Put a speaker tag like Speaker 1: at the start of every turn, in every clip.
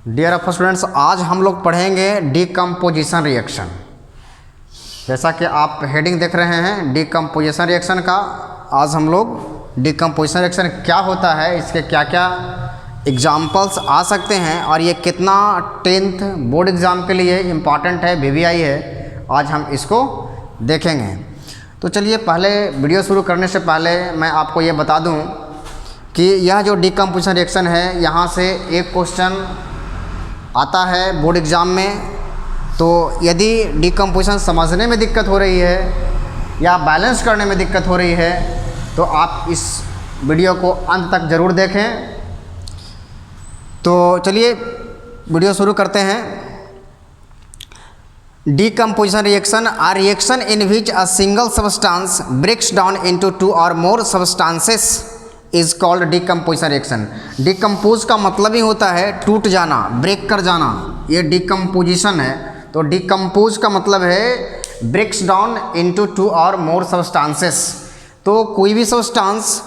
Speaker 1: Dear students, आज हम लोग पढ़ेंगे डीकम्पोजिशन रिएक्शन। जैसा कि आप हेडिंग देख रहे हैं डीकम्पोजिशन रिएक्शन का, आज हम लोग डीकम्पोजिशन रिएक्शन क्या होता है, इसके क्या क्या एग्जाम्पल्स आ सकते हैं और ये कितना 10th बोर्ड एग्ज़ाम के लिए इम्पॉर्टेंट है, VVI है, आज हम इसको देखेंगे। तो चलिए, पहले वीडियो शुरू करने से पहले मैं आपको ये बता दूं कि यह जो डीकम्पोजिशन रिएक्शन है, यहाँ से एक क्वेश्चन आता है बोर्ड एग्ज़ाम में। तो यदि डीकम्पोजिशन समझने में दिक्कत हो रही है या बैलेंस करने में दिक्कत हो रही है तो आप इस वीडियो को अंत तक ज़रूर देखें। तो चलिए वीडियो शुरू करते हैं। Decomposition reaction are reaction in which a single substance breaks down into two or more substances is called decomposition reaction। Decompose का मतलब ही होता है टूट जाना, ब्रेक कर जाना, ये डिकम्पोजिशन है। तो डिकम्पोज का मतलब है ब्रेक्स डाउन इनटू टू और मोर सब्सटेंसेस। तो कोई भी सब्सटेंस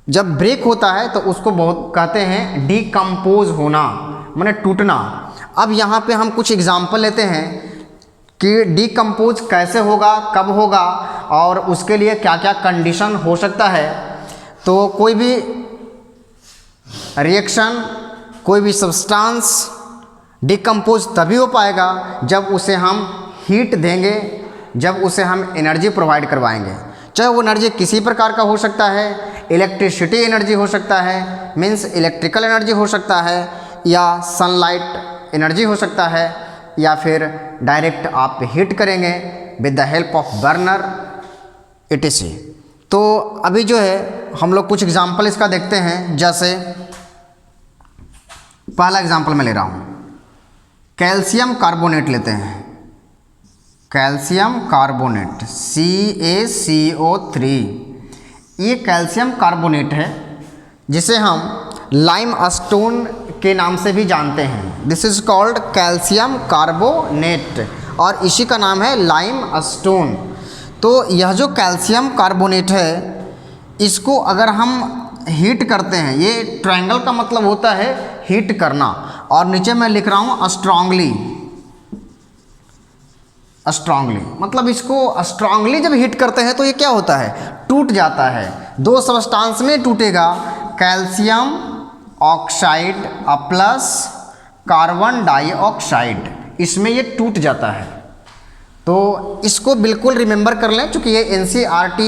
Speaker 1: जब ब्रेक होता है तो उसको बहुत कहते हैं डिकम्पोज होना, माने टूटना। अब यहाँ पे हम कुछ एग्जाम्पल लेते हैं कि डीकम्पोज कैसे होगा, कब होगा और उसके लिए क्या क्या कंडीशन हो सकता है। तो कोई भी रिएक्शन, कोई भी सब्सटेंस डीकम्पोज तभी हो पाएगा जब उसे हम हीट देंगे, जब उसे हम एनर्जी प्रोवाइड करवाएंगे। चाहे वो एनर्जी किसी प्रकार का हो सकता है, इलेक्ट्रिसिटी एनर्जी हो सकता है, मीन्स इलेक्ट्रिकल एनर्जी हो सकता है, या सनलाइट एनर्जी हो सकता है, या फिर डायरेक्ट आप हीट करेंगे with the help of burner etc। तो अभी जो है हम लोग कुछ एग्जाम्पल इसका देखते हैं। जैसे पहला एग्जाम्पल मैं ले रहा हूँ, कैल्शियम कार्बोनेट लेते हैं। कैल्शियम कार्बोनेट CaCO3, ये कैल्शियम कार्बोनेट है जिसे हम लाइम स्टोन के नाम से भी जानते हैं। This is called calcium carbonate और इसी का नाम है लाइम स्टोन। तो यह जो कैल्शियम कार्बोनेट है, इसको अगर हम हीट करते हैं, ये ट्रायंगल का मतलब होता है हीट करना, और नीचे मैं लिख रहा हूँ स्ट्रांगली। स्ट्रांगली मतलब इसको स्ट्रांगली जब हीट करते हैं तो ये क्या होता है, टूट जाता है। दो सब्सटेंस में टूटेगा, calcium oxide plus carbon dioxide, इसमें ये टूट जाता है। तो इसको बिल्कुल रिमेंबर कर लें, क्योंकि ये NCERT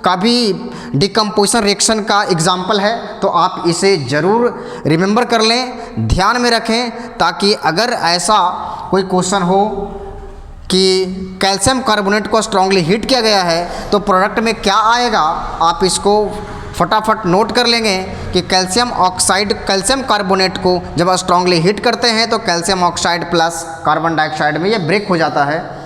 Speaker 1: का भी डिकम्पोजिशन रिएक्शन का एग्जाम्पल है। तो आप इसे ज़रूर रिमेंबर कर लें, ध्यान में रखें, ताकि अगर ऐसा कोई क्वेश्चन हो कि कैल्शियम कार्बोनेट को स्ट्रांगली हीट किया गया है तो प्रोडक्ट में क्या आएगा, आप इसको फटाफट नोट कर लेंगे कि कैल्शियम ऑक्साइड कैल्शियम कार्बोनेट को जब स्ट्रांगली हीट करते हैं तो calcium oxide plus carbon dioxide में ये ब्रेक हो जाता है।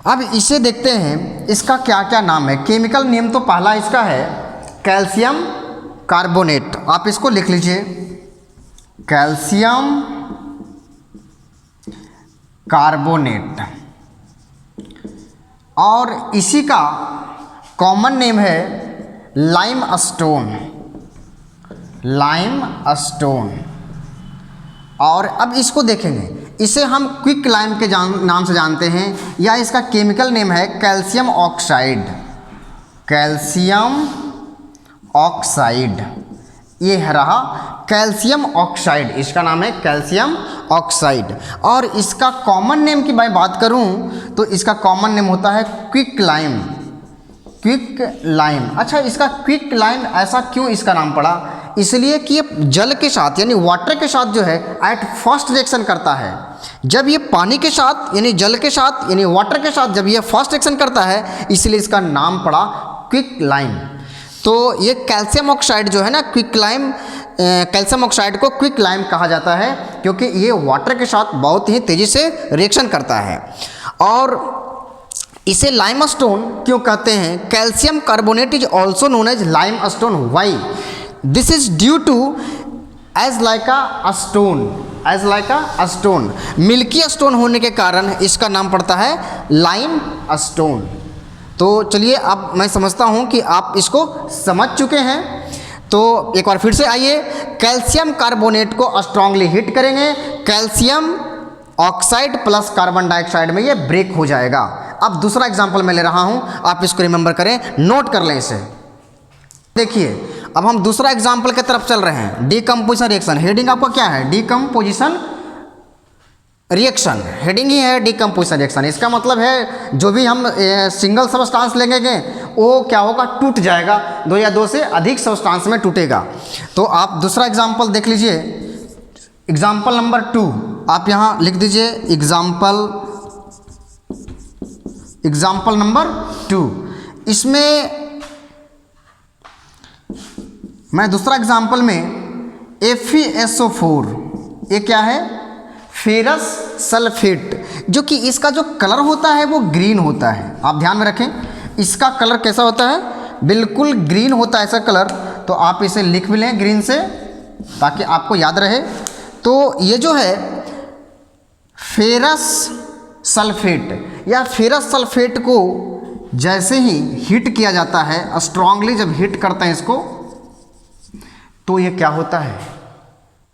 Speaker 1: अब इसे देखते हैं, इसका क्या क्या नाम है। केमिकल नेम तो पहला इसका है कैल्शियम कार्बोनेट, आप इसको लिख लीजिए, कैल्शियम कार्बोनेट। और इसी का कॉमन नेम है लाइम स्टोन, लाइम स्टोन। और अब इसको देखेंगे, इसे हम क्विक लाइम के नाम से जानते हैं, या इसका केमिकल नेम है कैल्शियम ऑक्साइड, कैल्शियम ऑक्साइड। ये रहा कैल्शियम ऑक्साइड, इसका नाम है कैल्शियम ऑक्साइड। और इसका कॉमन नेम की मैं बात करूं तो इसका कॉमन नेम होता है क्विक लाइम, क्विक लाइम। अच्छा, इसका क्विक लाइम ऐसा क्यों इसका नाम पड़ा? इसलिए कि ये जल के साथ यानी वाटर के साथ जो है एट फर्स्ट रिएक्शन करता है। जब ये पानी के साथ यानी जल के साथ यानी वाटर के साथ जब ये फर्स्ट रिएक्शन करता है, इसलिए इसका नाम पड़ा क्विक लाइम। तो ये कैल्शियम ऑक्साइड जो है ना, क्विक लाइम, कैल्शियम ऑक्साइड को क्विक लाइम कहा जाता है क्योंकि ये वाटर के साथ बहुत ही तेज़ी से रिएक्शन करता है। और इसे लाइम स्टोन क्यों कहते हैं? Calcium carbonate is also known as limestone. Why? This is due to as like a stone, as like a stone, milky stone होने के कारण इसका नाम पड़ता है लाइम स्टोन। तो चलिए, अब मैं समझता हूँ कि आप इसको समझ चुके हैं। तो एक बार फिर से आइए, कैल्शियम कार्बोनेट को स्ट्रांगली हिट करेंगे, calcium oxide plus carbon dioxide में ये ब्रेक हो जाएगा। अब दूसरा एग्जांपल मैं ले रहा हूं, आप इसको रिमेंबर करें, नोट कर लें इसे। देखिए अब हम दूसरा एग्जांपल की तरफ चल रहे हैं, डीकम्पोजिशन रिएक्शन। हेडिंग आपका क्या है? डीकम्पोजिशन रिएक्शन, हेडिंग ही है डीकम्पोजिशन रिएक्शन। इसका मतलब है जो भी हम सिंगल सब्सटेंस लेंगे वो क्या होगा? टूट जाएगा, दो या दो से अधिक सब्सटेंस में टूटेगा। तो आप दूसरा एग्जांपल देख लीजिए, एग्जांपल नंबर 2 आप यहाँ लिख दीजिए, एग्जांपल नंबर 2। इसमें मैं दूसरा एग्जांपल में FeSO4, ये क्या है? फेरस सल्फेट, जो कि इसका जो कलर होता है वो ग्रीन होता है। आप ध्यान में रखें, इसका कलर कैसा होता है? बिल्कुल ग्रीन होता है ऐसा कलर। तो आप इसे लिख भी लें ग्रीन से ताकि आपको याद रहे। तो ये जो है फेरस सल्फेट या फेरस सल्फेट को जैसे ही हिट किया जाता है, स्ट्रांगली जब हिट करते हैं इसको, तो ये क्या होता है?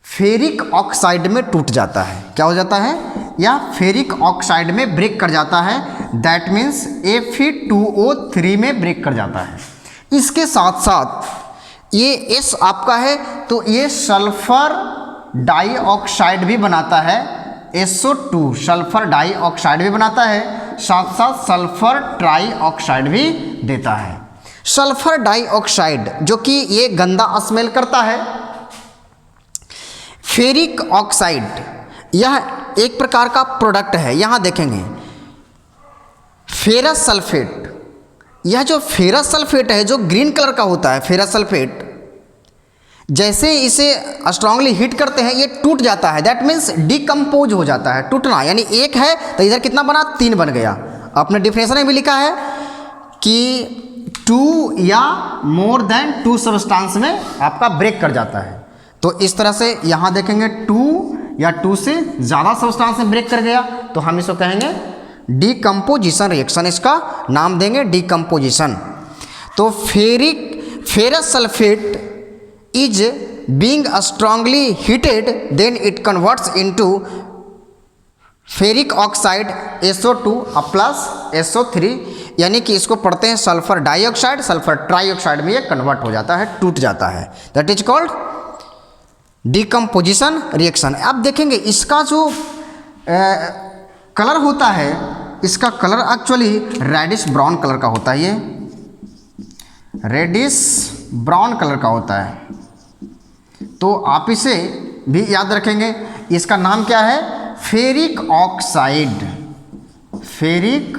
Speaker 1: फेरिक ऑक्साइड में टूट जाता है। क्या हो जाता है? या फेरिक ऑक्साइड में ब्रेक कर जाता है। दैट मीन्स Fe2O3 में ब्रेक कर जाता है। इसके साथ साथ ये S आपका है तो ये सल्फर डाइऑक्साइड भी बनाता है, SO2 सल्फर डाइऑक्साइड भी बनाता है, साथ साथ सल्फर ट्राइऑक्साइड भी देता है। सल्फर डाइऑक्साइड जो कि ये गंदा स्मेल करता है। फेरिक ऑक्साइड यह एक प्रकार का प्रोडक्ट है। यहाँ देखेंगे फेरस सल्फेट, यह जो फेरस सल्फेट है जो ग्रीन कलर का होता है, फेरस सल्फेट जैसे इसे स्ट्रांगली हिट करते हैं ये टूट जाता है। दैट मीन्स डिकम्पोज हो जाता है, टूटना, यानी एक है तो इधर कितना बना? 3 बन गया। आपने डिफिनेशन में भी लिखा है कि 2 या मोर देन 2 सब्सटेंस में आपका ब्रेक कर जाता है। तो इस तरह से यहाँ देखेंगे 2 या 2 से ज़्यादा सब्सटेंस में ब्रेक कर गया तो हम इसको कहेंगे डीकम्पोजिशन रिएक्शन, इसका नाम देंगे डीकम्पोजिशन। तो ferrous sulphate is being strongly heated, then it converts into ferric oxide SO2 plus SO3, यानी कि इसको पढ़ते हैं सल्फर डाइऑक्साइड, सल्फर ट्राइऑक्साइड में ये कन्वर्ट हो जाता है, टूट जाता है। That is called decomposition reaction. अब देखेंगे इसका जो कलर होता है, इसका colour actually reddish brown colour का होता है। ये रेडिश ब्राउन कलर का होता है, तो आप इसे भी याद रखेंगे। इसका नाम क्या है? फेरिक ऑक्साइड, फेरिक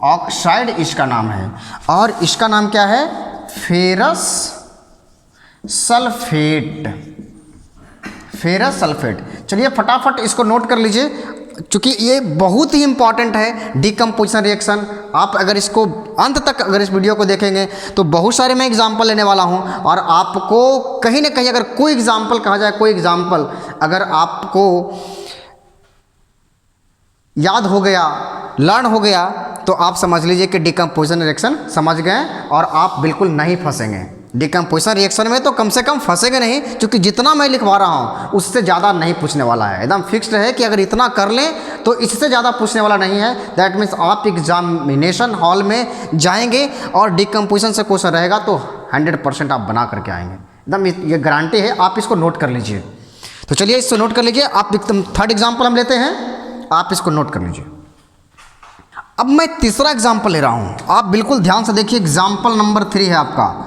Speaker 1: ऑक्साइड इसका नाम है। और इसका नाम क्या है? Ferrous sulphate, ferrous sulphate. चलिए फटाफट इसको नोट कर लीजिए, क्योंकि ये बहुत ही इंपॉर्टेंट है डीकम्पोजिशन रिएक्शन। आप अगर इसको अंत तक अगर इस वीडियो को देखेंगे तो बहुत सारे मैं एग्जांपल लेने वाला हूं, और आपको कहीं ना कहीं अगर कोई एग्जांपल कहा जाए, कोई एग्जांपल अगर आपको याद हो गया, लर्न हो गया, तो आप समझ लीजिए कि डीकम्पोजिशन रिएक्शन समझ गए और आप बिल्कुल नहीं फंसेंगे। डीकम्पोजिशन रिएक्शन में तो कम से कम फंसेंगे नहीं, क्योंकि जितना मैं लिखवा रहा हूँ उससे ज़्यादा नहीं पूछने वाला है। एकदम फिक्स्ड है कि अगर इतना कर लें तो इससे ज़्यादा पूछने वाला नहीं है। दैट मीन्स आप एग्जामिनेशन हॉल में जाएंगे और डीकम्पोजिशन से क्वेश्चन रहेगा तो 100% आप बना करके आएंगे, एकदम ये गारंटी है। आप इसको नोट कर लीजिए। तो चलिए इसको नोट कर लीजिए। आप एकदम थर्ड एग्जाम्पल हम लेते हैं, आप इसको नोट कर लीजिए। अब मैं तीसरा एग्जाम्पल ले रहा हूँ, आप बिल्कुल ध्यान से देखिए। एग्जाम्पल नंबर 3 है आपका,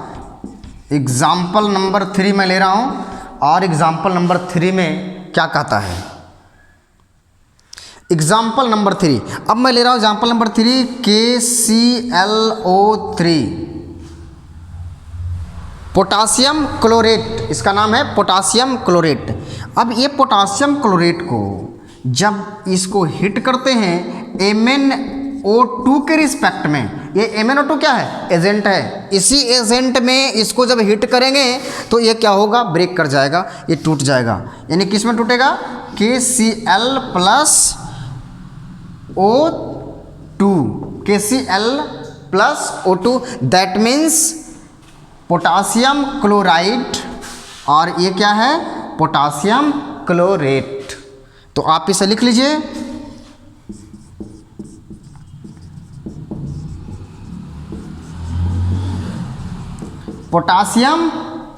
Speaker 1: एग्जाम्पल नंबर 3 मैं ले रहा हूँ, और एग्जाम्पल नंबर 3 में क्या कहता है? एग्जाम्पल नंबर 3, अब मैं ले रहा हूँ example number 3 KClO3 potassium chlorate, इसका नाम है पोटासियम क्लोरेट। अब ये पोटासियम क्लोरेट को जब इसको हिट करते हैं MnO2 के रिस्पेक्ट में, ये MnO2 क्या है? एजेंट है। इसी एजेंट में इसको जब हिट करेंगे तो ये क्या होगा? ब्रेक कर जाएगा, ये टूट जाएगा। यानी किस में टूटेगा? KCl plus O2, KCl plus O2। That means potassium chloride और ये क्या है, पोटासियम क्लोरेट। तो आप इसे लिख लीजिए, पोटासियम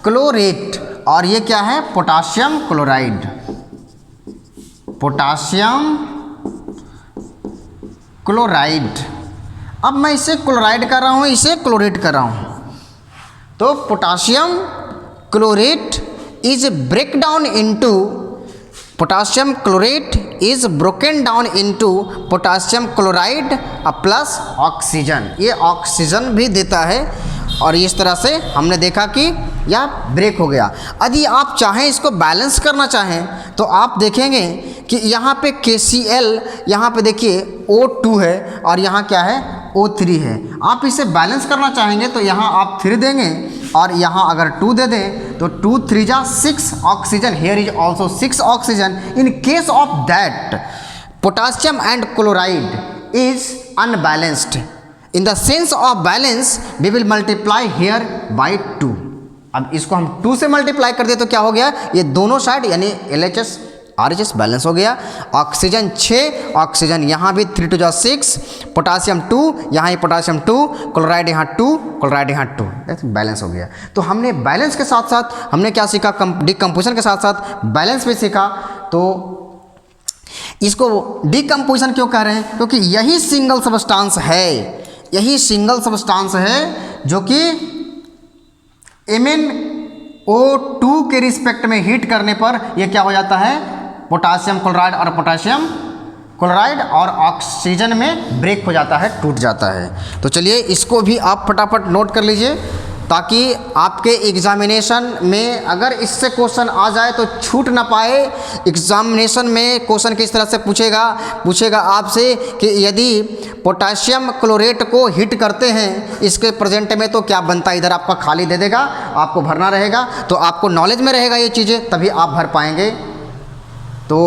Speaker 1: क्लोरेट और ये क्या है, पोटासियम क्लोराइड। Potassium chloride. अब मैं इसे क्लोराइड कर रहा हूँ, इसे क्लोरेट कर रहा हूँ। तो potassium chlorate is break down into, potassium chlorate is broken down into potassium chloride plus oxygen. ये ऑक्सीजन भी देता है और इस तरह से हमने देखा कि यह ब्रेक हो गया। यदि आप चाहें इसको बैलेंस करना चाहें तो आप देखेंगे कि यहाँ पे KCl, यहाँ पे देखिए O2 है और यहाँ क्या है, O3 है। आप इसे बैलेंस करना चाहेंगे तो यहाँ आप 3 देंगे और यहाँ अगर 2 दे दें तो 2 3 जा 6 oxygen, here is also 6 oxygen. In case of that potassium and chloride is unbalanced, in the sense of balance we will multiply here by 2। अब इसको हम 2 से मल्टीप्लाई कर दे तो क्या हो गया, ये दोनों साइड यानी LHS RHS बैलेंस हो गया। ऑक्सीजन 6, ऑक्सीजन यहाँ भी 3 2 जा 6, पोटासियम 2, यहाँ ही पोटासियम 2, क्लोराइड यहाँ 2, क्लोराइड यहाँ 2, बैलेंस हो गया। तो हमने बैलेंस के साथ साथ हमने क्या सीखा, डिकम्पोजिशन के साथ साथ बैलेंस भी सीखा। तो इसको डिकम्पोजिशन क्यों कह रहे हैं, क्योंकि यही सिंगल सबस्टांस है, यही सिंगल सबस्टांस है जो कि MnO2 के रिस्पेक्ट में हीट करने पर यह क्या हो जाता है, पोटासियम क्लोराइड और पोटासियम क्लोराइड और ऑक्सीजन में ब्रेक हो जाता है, टूट जाता है। तो चलिए इसको भी आप फटाफट नोट कर लीजिए ताकि आपके एग्जामिनेशन में अगर इससे क्वेश्चन आ जाए तो छूट ना पाए। एग्जामिनेशन में क्वेश्चन किस तरह से पूछेगा आपसे कि यदि पोटासियम क्लोरेट को हीट करते हैं इसके प्रेजेंट में तो क्या बनता है, इधर आपका खाली दे देगा, आपको भरना रहेगा। तो आपको नॉलेज में रहेगा ये चीज़ें, तभी आप भर पाएंगे। तो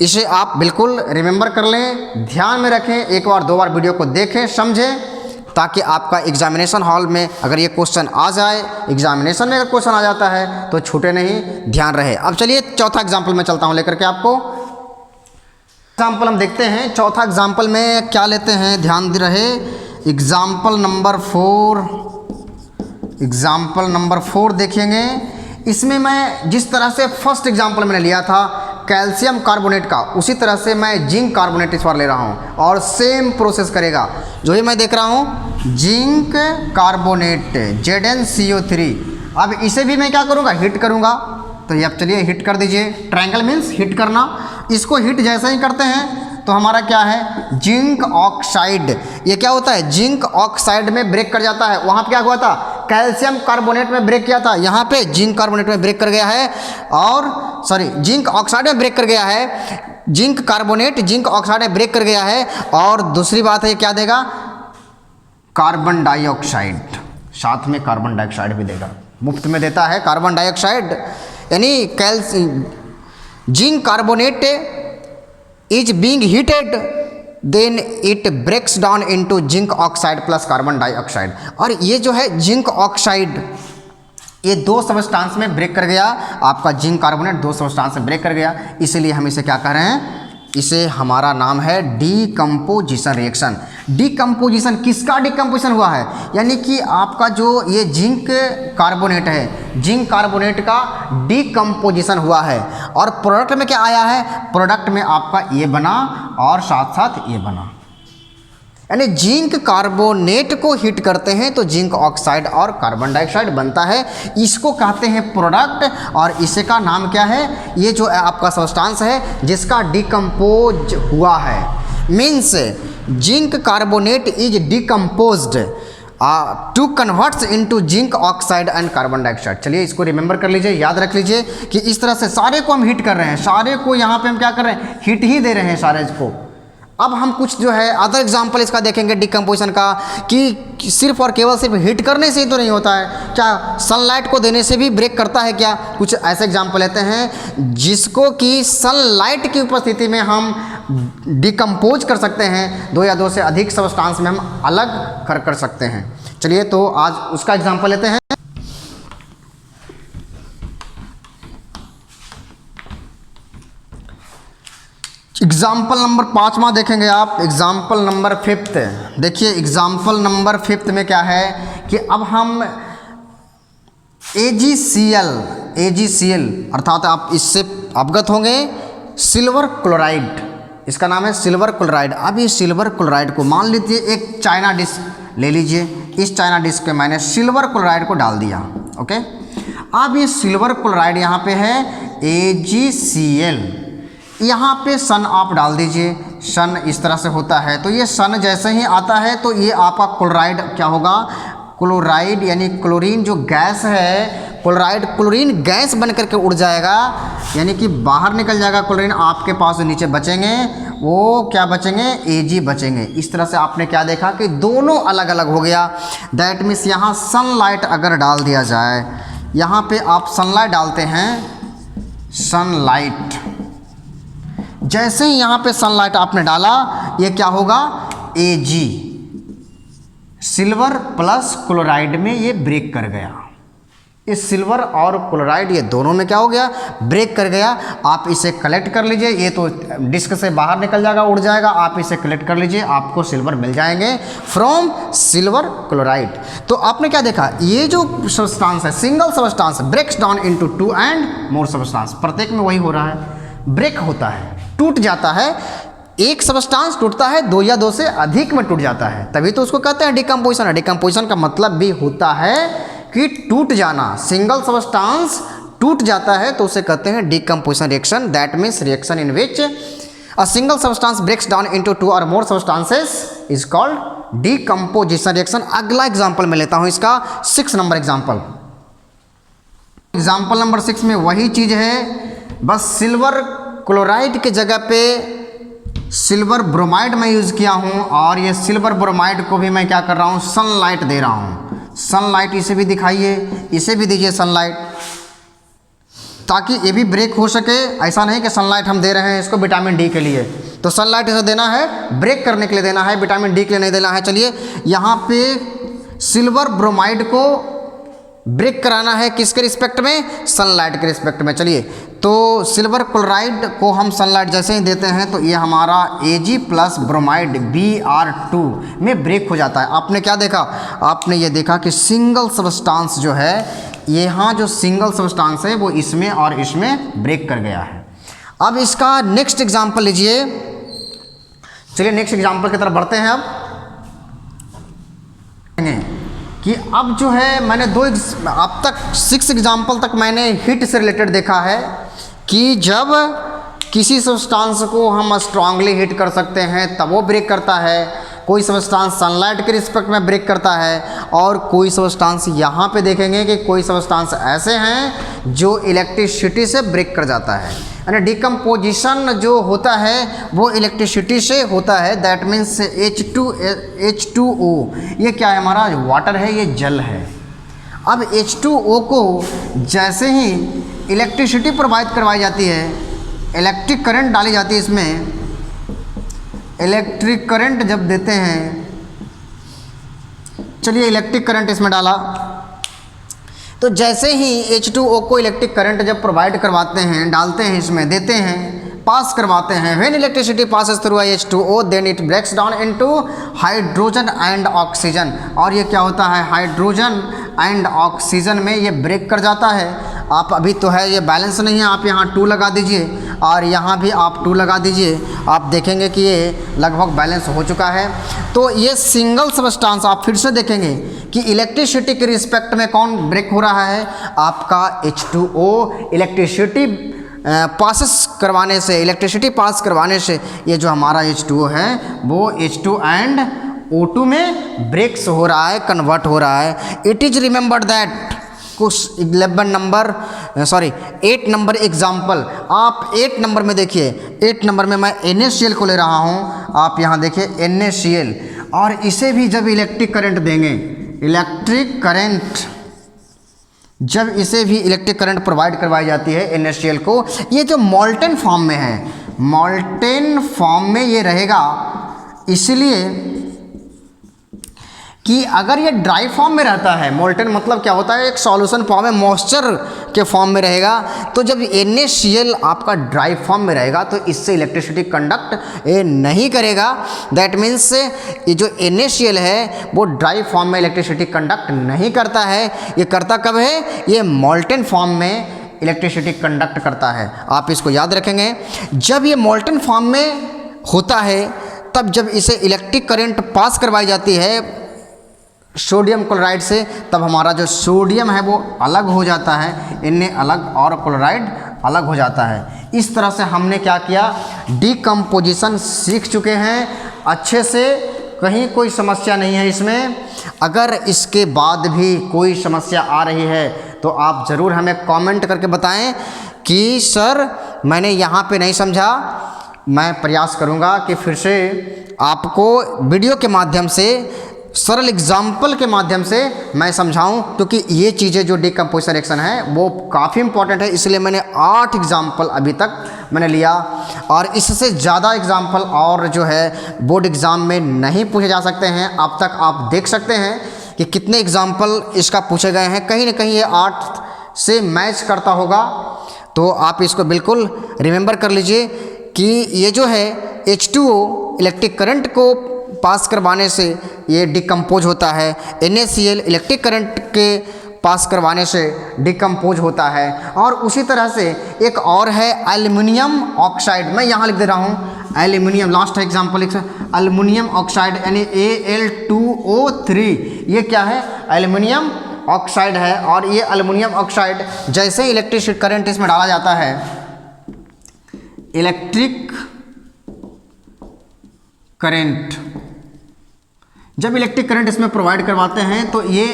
Speaker 1: इसे आप बिल्कुल रिमेंबर कर लें, ध्यान में रखें, एक बार 2 बार वीडियो को देखें, समझें, ताकि आपका एग्जामिनेशन हॉल में अगर ये क्वेश्चन आ जाए, एग्जामिनेशन में अगर क्वेश्चन आ जाता है तो छूटे नहीं, ध्यान रहे। अब चलिए चौथा एग्जाम्पल में चलता हूँ लेकर के आपको। एग्जाम्पल हम देखते हैं, चौथा एग्जाम्पल में क्या लेते हैं, ध्यान दे रहे। एग्जाम्पल नंबर 4, एग्जाम्पल नंबर 4 देखेंगे। इसमें मैं जिस तरह से फर्स्ट एग्जाम्पल मैंने लिया था कैल्शियम कार्बोनेट का, उसी तरह से मैं जिंक कार्बोनेट इस बार ले रहा हूँ और सेम प्रोसेस करेगा। जो ही मैं देख रहा हूँ जिंक कार्बोनेट ZnCO3। अब इसे भी मैं क्या करूँगा, हिट करूँगा। तो ये अब चलिए हिट कर दीजिए, ट्रायंगल मीन्स हिट करना। इसको हिट जैसे ही करते हैं तो हमारा क्या है, जिंक ऑक्साइड। ये क्या होता है, जिंक ऑक्साइड में ब्रेक कर जाता है। वहाँ पे क्या हुआ था, कैल्शियम कार्बोनेट में ब्रेक किया था, यहाँ पे जिंक कार्बोनेट में ब्रेक कर गया है, और सॉरी जिंक ऑक्साइड में ब्रेक कर गया है। जिंक कार्बोनेट जिंक ऑक्साइड में ब्रेक कर गया है। और दूसरी बात है क्या देगा, कार्बन डाइऑक्साइड, साथ में कार्बन डाइऑक्साइड भी देगा, मुफ्त में देता है कार्बन डाइऑक्साइड। यानी zinc carbonate is being heated then it breaks down into zinc oxide plus carbon dioxide। और ये जो है जिंक ऑक्साइड, ये 2 सबस्टांस में ब्रेक कर गया, आपका जिंक कार्बोनेट 2 सबस्टांस में ब्रेक कर गया, इसलिए हम इसे क्या कह रहे हैं, इसे हमारा नाम है डीकम्पोजिशन रिएक्शन। डीकम्पोजिशन किसका डीकम्पोजिशन हुआ है, यानी कि आपका जो ये जिंक कार्बोनेट है, जिंक कार्बोनेट का डीकम्पोजिशन हुआ है। और प्रोडक्ट में क्या आया है, प्रोडक्ट में आपका ये बना और साथ साथ ये बना। यानी जिंक कार्बोनेट को हीट करते हैं तो जिंक ऑक्साइड और कार्बन डाइऑक्साइड बनता है, इसको कहते हैं प्रोडक्ट। और इसे का नाम क्या है, ये जो आपका सब्सटेंस है जिसका डिकम्पोज हुआ है, means zinc carbonate is decomposed to converts into zinc oxide and carbon dioxide. चलिए इसको रिमेंबर कर लीजिए, याद रख लीजिए कि इस तरह से सारे को हम हीट कर रहे हैं, सारे को यहाँ पे हम क्या कर रहे हैं, हीट ही दे रहे हैं सारे को। अब हम कुछ जो है अदर एग्जाम्पल इसका देखेंगे डिकम्पोजिशन का, कि सिर्फ और केवल सिर्फ हीट करने से ही तो नहीं होता है, क्या सनलाइट को देने से भी ब्रेक करता है क्या। कुछ ऐसे एग्जाम्पल लेते हैं जिसको कि सनलाइट की उपस्थिति में हम डिकम्पोज कर सकते हैं, 2 या 2 से अधिक सबस्टांस में हम अलग कर सकते हैं। चलिए तो आज उसका एग्जाम्पल लेते हैं। एग्जाम्पल नंबर 5वां देखेंगे आप। एग्जाम्पल नंबर 5 देखिए, एग्जाम्पल नंबर 5 में क्या है कि अब हम AgCl अर्थात आप इससे अवगत होंगे, सिल्वर क्लोराइड, इसका नाम है सिल्वर क्लोराइड। अब ये सिल्वर क्लोराइड को मान लीजिए एक चाइना डिश ले लीजिए, इस चाइना डिश पे मैंने सिल्वर क्लोराइड को डाल दिया। ओके, अब ये सिल्वर क्लोराइड यहाँ पे है AgCl, यहाँ पे सन आप डाल दीजिए, सन इस तरह से होता है। तो ये सन जैसे ही आता है तो ये आपका क्लोराइड क्या होगा, क्लोराइड यानी क्लोरीन जो गैस है, क्लोरीन गैस बन करके उड़ जाएगा, यानी कि बाहर निकल जाएगा क्लोरीन। आपके पास जो नीचे बचेंगे वो क्या बचेंगे, Ag बचेंगे। इस तरह से आपने क्या देखा कि दोनों अलग अलग हो गया। दैट मीन्स यहाँ सनलाइट अगर डाल दिया जाए, यहाँ पे आप सनलाइट डालते हैं, सनलाइट, जैसे ही यहाँ पे सनलाइट आपने डाला ये क्या होगा, Ag, सिल्वर प्लस क्लोराइड में ये ब्रेक कर गया। इस सिल्वर और क्लोराइड ये दोनों में क्या हो गया, ब्रेक कर गया। आप इसे कलेक्ट कर लीजिए, ये तो डिस्क से बाहर निकल जाएगा, उड़ जाएगा। आप इसे कलेक्ट कर लीजिए, आपको सिल्वर मिल जाएंगे फ्रॉम सिल्वर क्लोराइड। तो आपने क्या देखा, ये जो सब्सटेंस है, single substance breaks down into 2 and more substance, प्रत्येक में वही हो रहा है, ब्रेक होता है, टूट जाता है। एक सब्सटेंस टूटता है, 2 या 2 से अधिक में टूट जाता है, तभी तो उसको कहते हैं डिकम्पोजिशन। डिकम्पोजिशन का मतलब भी होता है कि टूट जाना। सिंगल सब्सटेंस टूट जाता है तो उसे कहते हैं decomposition reaction. That means reaction in which a single substance breaks down into 2 और more substances is called decomposition reaction. अगला एग्जांपल मैं लेता हूं इसका 6 नंबर एग्जांपल। एग्जांपल नंबर 6 में वही चीज है, बस सिल्वर क्लोराइड के जगह पे सिल्वर ब्रोमाइड मैं यूज़ किया हूँ, और ये सिल्वर ब्रोमाइड को भी मैं क्या कर रहा हूँ, सनलाइट दे रहा हूँ। सनलाइट इसे भी दिखाइए, इसे भी दीजिए सनलाइट, ताकि ये भी ब्रेक हो सके। ऐसा नहीं कि सनलाइट हम दे रहे हैं इसको विटामिन डी के लिए, तो सनलाइट इसे देना है ब्रेक करने के लिए देना है, विटामिन डी के लिए नहीं देना है। चलिए यहाँ पे सिल्वर ब्रोमाइड को ब्रेक कराना है किसके रिस्पेक्ट में, सनलाइट के रिस्पेक्ट में। चलिए, तो सिल्वर क्लोराइड को हम सनलाइट जैसे ही देते हैं तो ये हमारा Ag प्लस ब्रोमाइड Br2 में ब्रेक हो जाता है। आपने क्या देखा, आपने ये देखा कि सिंगल सब्सटेंस जो है, यहाँ जो सिंगल सब्सटेंस है वो इसमें और इसमें ब्रेक कर गया है। अब इसका नेक्स्ट एग्जाम्पल लीजिए। चलिए नेक्स्ट एग्जाम्पल की तरफ बढ़ते हैं। अब कि अब जो है मैंने अब तक 6 एग्जाम्पल तक मैंने हीट से रिलेटेड देखा है कि जब किसी सब्सटेंस को हम स्ट्रांगली हीट कर सकते हैं तब वो ब्रेक करता है, कोई सब्सटेंस सनलाइट के रिस्पेक्ट में ब्रेक करता है, और कोई सब्सटेंस यहाँ पे देखेंगे कि कोई सब्सटेंस ऐसे हैं जो इलेक्ट्रिसिटी से ब्रेक कर जाता है। यानी डिकम्पोजिशन जो होता है वो इलेक्ट्रिसिटी से होता है। दैट मीन्स H2O, ये क्या है, हमारा वाटर है, ये जल है। अब H2O को जैसे ही इलेक्ट्रिसिटी प्रोवाइड करवाई जाती है, इलेक्ट्रिक करंट डाली जाती है इसमें, इलेक्ट्रिक करंट जब देते हैं, चलिए इलेक्ट्रिक करंट इसमें डाला, तो जैसे ही H2O को इलेक्ट्रिक करंट जब प्रोवाइड करवाते हैं, डालते हैं इसमें, देते हैं, पास करवाते हैं, when electricity passes through H2O then it breaks down into hydrogen and oxygen. और ये क्या होता है, हाइड्रोजन एंड ऑक्सीजन में ये ब्रेक कर जाता है। आप अभी तो है ये बैलेंस नहीं है, आप यहाँ 2 लगा दीजिए और यहाँ भी आप 2 लगा दीजिए, आप देखेंगे कि ये लगभग बैलेंस हो चुका है। तो ये सिंगल सब्सटेंस आप फिर से देखेंगे कि इलेक्ट्रिसिटी के रिस्पेक्ट में कौन ब्रेक हो रहा है, आपका H2O। इलेक्ट्रिसिटी पास करवाने से, इलेक्ट्रिसिटी पास करवाने से ये जो हमारा H2O है वो H2 एंड O2 में ब्रेक्स हो रहा है, कन्वर्ट हो रहा है। इट इज रिमेंबर दैट कुछ 8 नंबर एग्जाम्पल, आप 8 नंबर में देखिए, 8 नंबर में मैं NaCl को ले रहा हूँ। आप यहाँ देखिए NaCl, और इसे भी जब इलेक्ट्रिक करंट देंगे, इलेक्ट्रिक करंट जब इसे भी इलेक्ट्रिक करंट प्रोवाइड करवाई जाती है NaCl को, ये जो मोल्टेन फॉर्म में है, मोल्टेन फॉर्म में ये रहेगा, इसलिए कि अगर ये ड्राई फॉर्म में रहता है, मोल्टेन मतलब क्या होता है, एक सॉल्यूशन फॉर्म में, मॉइस्चर के फॉर्म में रहेगा, तो जब NaCl आपका ड्राई फॉर्म में रहेगा तो इससे इलेक्ट्रिसिटी कंडक्ट नहीं करेगा। दैट मीन्स ये जो NaCl है वो ड्राई फॉर्म में इलेक्ट्रिसिटी कंडक्ट नहीं करता है। ये करता कब है, ये मोल्टेन फॉर्म में इलेक्ट्रिसिटी कंडक्ट करता है। आप इसको याद रखेंगे। जब ये मोल्टेन फॉर्म में होता है तब जब इसे इलेक्ट्रिक करंट पास करवाई जाती है सोडियम क्लोराइड से, तब हमारा जो सोडियम है वो अलग हो जाता है, Na अलग और क्लोराइड अलग हो जाता है। इस तरह से हमने क्या किया, डिकम्पोजिशन सीख चुके हैं अच्छे से, कहीं कोई समस्या नहीं है इसमें। अगर इसके बाद भी कोई समस्या आ रही है तो आप ज़रूर हमें कमेंट करके बताएं कि सर मैंने यहाँ पे नहीं समझा। मैं प्रयास करूँगा कि फिर से आपको वीडियो के माध्यम से, सरल एग्जाम्पल के माध्यम से मैं समझाऊं, क्योंकि ये चीज़ें जो डिकम्पोजिशन रिएक्शन है वो काफ़ी इंपॉर्टेंट है। इसलिए मैंने 8 एग्जाम्पल अभी तक मैंने लिया, और इससे ज़्यादा एग्जाम्पल और जो है बोर्ड एग्ज़ाम में नहीं पूछे जा सकते हैं। अब तक आप देख सकते हैं कि कितने एग्जाम्पल इसका पूछे गए हैं, कहीं ना कहीं ये 8 से मैच करता होगा। तो आप इसको बिल्कुल रिमेंबर कर लीजिए कि ये जो है H2O इलेक्ट्रिक करंट को पास करवाने से ये डिकम्पोज होता है, NaCl इलेक्ट्रिक करंट के पास करवाने से डिकम्पोज होता है। और उसी तरह से एक और है एल्युमिनियम ऑक्साइड, मैं यहाँ लिख दे रहा हूँ एल्युमिनियम, लास्ट एग्जाम्पल लिख एल्युमिनियम ऑक्साइड यानी Al2O3। ये क्या है, एल्युमिनियम ऑक्साइड है। और ये एल्युमिनियम ऑक्साइड जैसे इलेक्ट्रिक करंट इसमें डाला जाता है, इलेक्ट्रिक करंट, जब इलेक्ट्रिक करंट इसमें प्रोवाइड करवाते हैं तो ये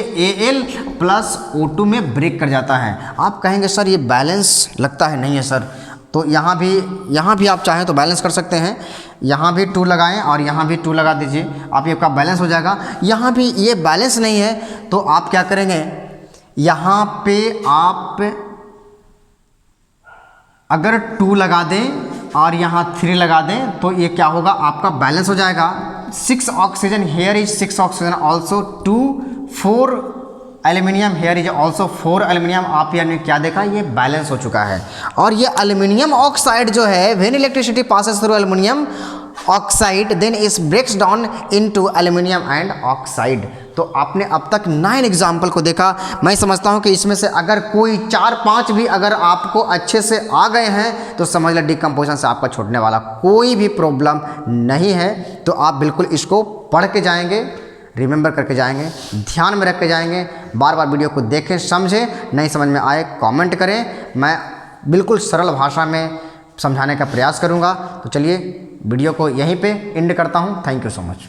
Speaker 1: Al+O2 में ब्रेक कर जाता है। आप कहेंगे सर ये बैलेंस लगता है, नहीं है सर। तो यहाँ भी आप चाहें तो बैलेंस कर सकते हैं। यहाँ भी 2 लगाएं और यहाँ भी 2 लगा दीजिए, आप ये आपका बैलेंस हो जाएगा। यहाँ भी ये बैलेंस नहीं है तो आप क्या करेंगे, यहाँ पे आप अगर 2 लगा दें और यहाँ 3 लगा दें तो ये क्या होगा, आपका बैलेंस हो जाएगा। 6 oxygen, here is 6 oxygen also 2 4 aluminium, hair is also 4 aluminium. आप यानी क्या देखा, ये बैलेंस हो चुका है। और ये एल्यूमिनियम ऑक्साइड जो है, when electricity passes through aluminium oxide then this breaks down into aluminium and oxide. तो आपने अब तक 9 एग्जाम्पल को देखा। मैं समझता हूं कि इसमें से अगर कोई 4-5 भी अगर आपको अच्छे से आ गए हैं तो समझ लें डिकम्पोजिशन से आपका छूटने वाला कोई भी प्रॉब्लम नहीं है। तो आप बिल्कुल इसको पढ़ के जाएंगे, रिमेंबर करके जाएंगे, ध्यान में रख के जाएंगे। बार बार वीडियो को देखें, समझें, नहीं समझ में आए कमेंट करें, मैं बिल्कुल सरल भाषा में समझाने का प्रयास करूँगा। तो चलिए वीडियो को यहीं पे एंड करता हूँ। Thank you so much.